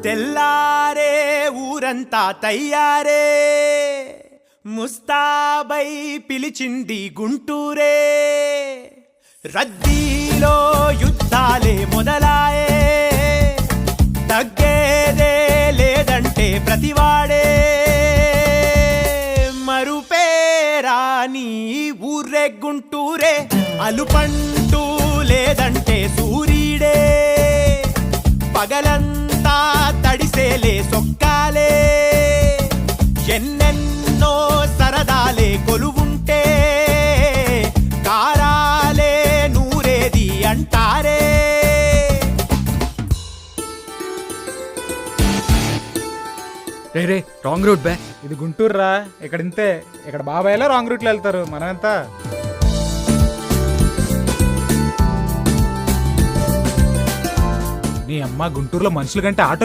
తెల్లారే ఊరంతా తయ్యారే, ముస్తాబై పిలిచింది గుంటూరే, రద్దీలో యుద్ధాలే మొదలాయే, తగ్గేదే లేదంటే ప్రతివాడే, మరుపేరాని ఊర్రే గుంటూరే, అలుపంటూ లేదంటే సూర్యుడే, పగలంతా తడిసేలే సొక్కాలే, ఎన్నెన్నో సరదాలే కొలువుంటే, కారాలే నూరేది అంటారే. రే రే రాంగ్ రూట్ బే. ఇది గుంటూరు రా, ఇక్కడ ఇంతే. ఇక్కడ బాబాయ్లో రాంగ్ రూట్లో వెళ్తారు, మనం ఎంత. నీ అమ్మ గుంటూరులో మనుషుల కంటే ఆటో